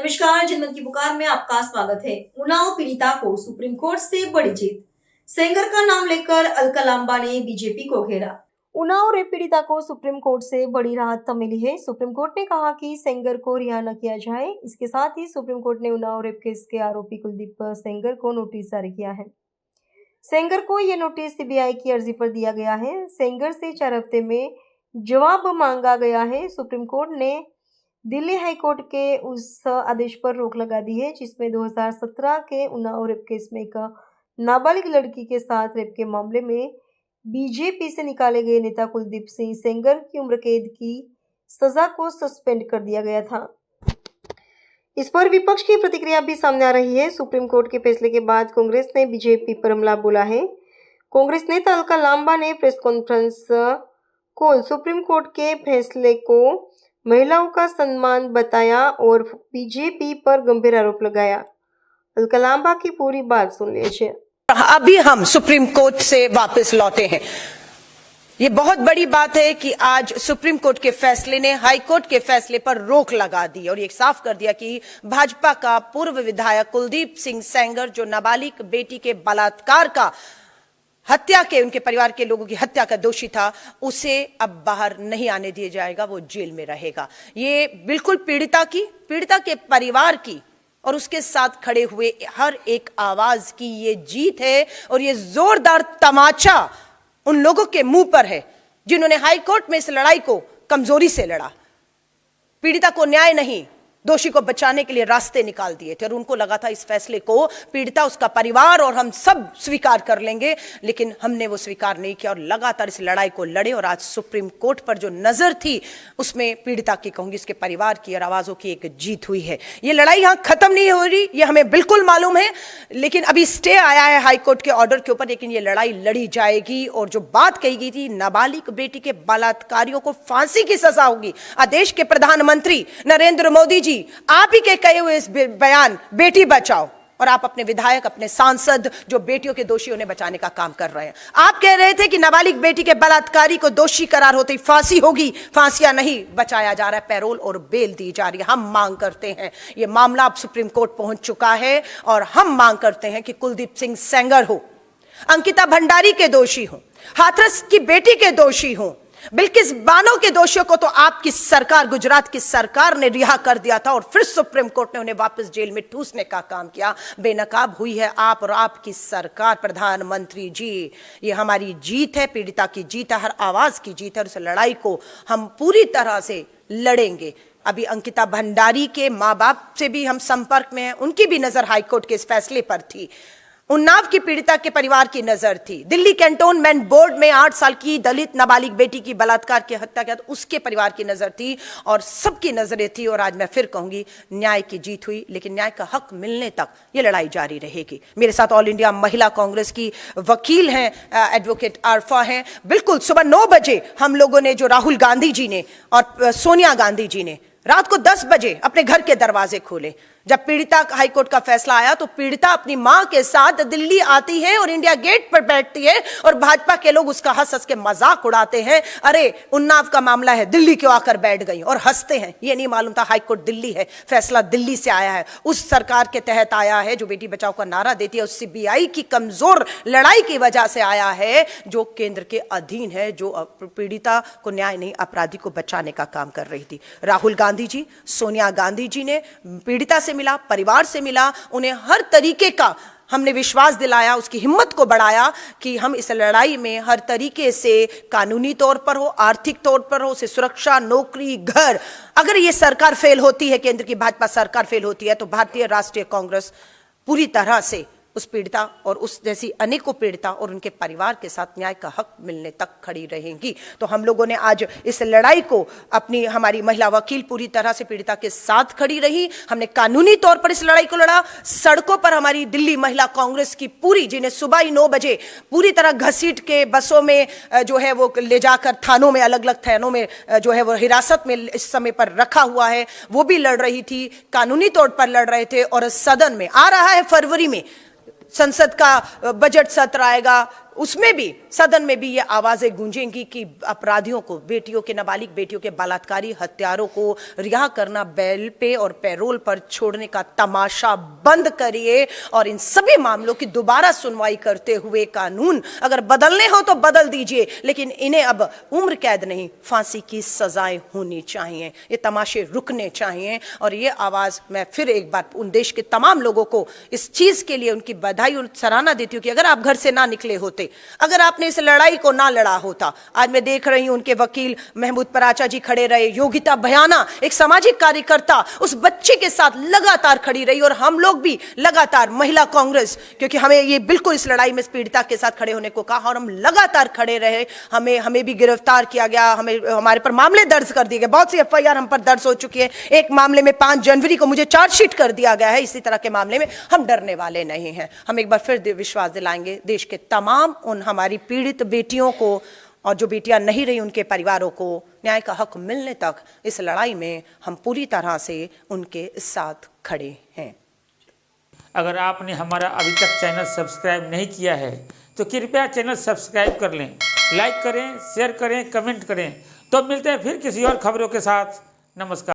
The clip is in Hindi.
नमस्कार, जनमत की पुकार में आपका स्वागत है। उन्नाव पीड़िता को सुप्रीम कोर्ट से बड़ी जीत। सेंगर का नाम लेकर अलका लांबा ने बीजेपी को घेरा। उन्नाव रेप पीड़िता को सुप्रीम कोर्ट से बड़ी राहत मिली है। सुप्रीम कोर्ट ने कहा कि सेंगर को रिहा न किया जाए। इसके साथ ही सुप्रीम कोर्ट ने उन्नाव रेप केस के आरोपी कुलदीप सेंगर को नोटिस जारी किया है। सेंगर को यह नोटिस सीबीआई की अर्जी पर दिया गया है। सेंगर से 4 हफ्ते में जवाब मांगा गया है। सुप्रीम कोर्ट ने दिल्ली हाईकोर्ट के उस आदेश पर रोक लगा दी है जिसमें 2017 के उन्नाव रेप केस में एक नाबालिग लड़की के साथ रेप के मामले में बीजेपी से निकाले गए नेता कुलदीप सिंह सेंगर की उम्र कैद की सजा को सस्पेंड कर दिया गया था। इस पर विपक्ष की प्रतिक्रिया भी सामने आ रही है। सुप्रीम कोर्ट के फैसले के बाद कांग्रेस ने बीजेपी पर हमला बोला है। कांग्रेस नेता अलका लांबा ने प्रेस कॉन्फ्रेंस को सुप्रीम कोर्ट के फैसले को महिलाओं का सम्मान बताया और बीजेपी पर गंभीर आरोप लगाया। अलका लांबा की पूरी बात सुन लीजिए। अभी हम सुप्रीम कोर्ट से वापस लौटे हैं। ये बहुत बड़ी बात है कि आज सुप्रीम कोर्ट के फैसले ने हाई कोर्ट के फैसले पर रोक लगा दी और ये साफ कर दिया कि भाजपा का पूर्व विधायक कुलदीप सिंह सेंगर जो नाबालिग बेटी के बलात्कार का हत्या के उनके परिवार के लोगों की हत्या का दोषी था, उसे अब बाहर नहीं आने दिया जाएगा, वो जेल में रहेगा। ये बिल्कुल पीड़िता के परिवार की और उसके साथ खड़े हुए हर एक आवाज की ये जीत है और ये जोरदार तमाचा उन लोगों के मुंह पर है जिन्होंने हाई कोर्ट में इस लड़ाई को कमजोरी से लड़ा। पीड़िता को न्याय नहीं, दोषी को बचाने के लिए रास्ते निकाल दिए थे और उनको लगा था इस फैसले को पीड़िता, उसका परिवार और हम सब स्वीकार कर लेंगे, लेकिन हमने वो स्वीकार नहीं किया और लगातार इस लड़ाई को लड़े। और आज सुप्रीम कोर्ट पर जो नजर थी उसमें पीड़िता की, कहूंगी इसके परिवार की और आवाजों की एक जीत हुई है। ये लड़ाई यहां खत्म नहीं हो रही, ये हमें बिल्कुल मालूम है, लेकिन अभी स्टे आया है हाईकोर्ट के ऑर्डर के ऊपर, लेकिन ये लड़ाई लड़ी जाएगी। और जो बात कही गई थी नाबालिग बेटी के बलात्कारियों को फांसी की सजा होगी, देश के प्रधानमंत्री नरेंद्र मोदी जी आप ही के कहे हुए इस बयान बेटी बचाओ, और आप अपने विधायक, अपने सांसद जो बेटियों के दोषी उन्हें बचाने का काम कर रहे हैं, आप कह रहे थे कि नाबालिग बेटी के बलात्कारी को दोषी करार होते ही फांसी होगी, फांसियां नहीं, बचाया जा रहा है, पैरोल और बेल दी जा रही है। हम मांग करते हैं, यह मामला अब सुप्रीम कोर्ट पहुंच चुका है और हम मांग करते हैं कि कुलदीप सिंह सेंगर हो, अंकिता भंडारी के दोषी हो, हाथरस की बेटी के दोषी हो, बिल्किस बानो के दोषियों को तो आपकी सरकार, गुजरात की सरकार ने रिहा कर दिया था और फिर सुप्रीम कोर्ट ने उन्हें वापस जेल में ठूसने का काम किया। बेनकाब हुई है आप और आपकी सरकार, प्रधानमंत्री जी। ये हमारी जीत है, पीड़िता की जीत है, हर आवाज की जीत है और उस लड़ाई को हम पूरी तरह से लड़ेंगे। अभी अंकिता भंडारी के माँ बाप से भी हम संपर्क में हैं, उनकी भी नजर हाईकोर्ट के इस फैसले पर थी। उन्नाव की पीड़िता के परिवार की नजर थी। दिल्ली कैंटोनमेंट बोर्ड में 8 साल की दलित नाबालिग बेटी की बलात्कार की हत्या किया, तो उसके परिवार की नजर थी और सबकी नजरें थी। और आज मैं फिर कहूंगी, न्याय की जीत हुई, लेकिन न्याय का हक मिलने तक ये लड़ाई जारी रहेगी। मेरे साथ ऑल इंडिया महिला कांग्रेस की वकील हैं, एडवोकेट आरफा हैं। बिल्कुल सुबह 9 बजे हम लोगों ने, जो राहुल गांधी जी ने और सोनिया गांधी जी ने रात को 10 बजे अपने घर के दरवाजे खोले। जब पीड़िता हाईकोर्ट का फैसला आया तो पीड़िता अपनी मां के साथ दिल्ली आती है और इंडिया गेट पर बैठती है और भाजपा के लोग उसका हंस हंस के मजाक उड़ाते हैं, अरे उन्नाव का मामला है, दिल्ली क्यों आकर बैठ गई, और हंसते हैं। ये नहीं मालूम था हाईकोर्ट दिल्ली है, फैसला दिल्ली से आया है, उस सरकार के तहत आया है जो बेटी बचाओ का नारा देती है, उस सीबीआई की कमजोर लड़ाई की वजह से आया है, जो केंद्र के अधीन है, जो पीड़िता को न्याय नहीं, अपराधी को बचाने का काम कर रही थी। राहुल गांधी जी, सोनिया गांधी जी ने पीड़िता से मिला, परिवार से मिला, उन्हें हर तरीके का हमने विश्वास दिलाया, उसकी हिम्मत को बढ़ाया कि हम इस लड़ाई में हर तरीके से, कानूनी तौर पर हो, आर्थिक तौर पर हो, उसे सुरक्षा, नौकरी, घर, अगर ये सरकार फेल होती है, केंद्र की भाजपा सरकार फेल होती है, तो भारतीय राष्ट्रीय कांग्रेस पूरी तरह से उस पीड़िता और उस जैसी अनेकों पीड़िता और उनके परिवार के साथ न्याय का हक मिलने तक खड़ी रहेंगी। तो हम लोगों ने आज इस लड़ाई को, हमारी महिला वकील पूरी तरह से पीड़िता के साथ खड़ी रही, हमने कानूनी तौर पर इस लड़ाई को लड़ा। सड़कों पर हमारी दिल्ली महिला कांग्रेस की पूरी, जिन्हें सुबह ही 9 बजे पूरी तरह घसीट के बसों में जो है वो ले जाकर थानों में, अलग अलग थानों में जो है वो हिरासत में इस समय पर रखा हुआ है, वो भी लड़ रही थी, कानूनी तौर पर लड़ रहे थे। और सदन में आ रहा है फरवरी में संसद का बजट सत्र आएगा, उसमें भी सदन में भी ये आवाजें गूंजेंगी कि अपराधियों को, बेटियों के, नाबालिग बेटियों के बलात्कारी हत्यारों को रिहा करना, बेल पे और पैरोल पर छोड़ने का तमाशा बंद करिए और इन सभी मामलों की दोबारा सुनवाई करते हुए कानून अगर बदलने हो तो बदल दीजिए, लेकिन इन्हें अब उम्र कैद नहीं, फांसी की सजाएं होनी चाहिए। ये तमाशे रुकने चाहिए। और ये आवाज मैं फिर एक बार उन देश के तमाम लोगों को इस चीज के लिए उनकी बधाई और सराहना देती हूं कि अगर आप घर से ना निकले होते, अगर आपने इस लड़ाई को ना लड़ा होता, आज मैं देख रही हूं उनके वकील महमूद पराचा जी खड़े रहे, योगिता भयाना एक सामाजिक कार्यकर्ता उस बच्चे के साथ लगातार खड़ी रही, और हम लोग भी लगातार महिला कांग्रेस, क्योंकि हमें ये बिल्कुल इस लड़ाई में पीड़िता के साथ खड़े होने को कहा और हम लगातार खड़े रहे। हमें भी गिरफ्तार किया गया, हमारे पर मामले दर्ज कर दिए गए, बहुत सी एफआईआर हम पर दर्ज हो चुकी है। एक मामले में 5 जनवरी को मुझे चार्जशीट कर दिया गया है। इसी तरह के मामले में हम डरने वाले नहीं हैं। हम एक बार फिर विश्वास दिलाएंगे देश के तमाम उन हमारी पीड़ित बेटियों को, और जो बेटियां नहीं रही उनके परिवारों को न्याय का हक मिलने तक इस लड़ाई में हम पूरी तरह से उनके साथ खड़े हैं। अगर आपने हमारा अभी तक चैनल सब्सक्राइब नहीं किया है तो कृपया चैनल सब्सक्राइब कर लें, लाइक करें, शेयर करें, कमेंट करें। तो मिलते हैं फिर किसी और खबरों के साथ। नमस्कार।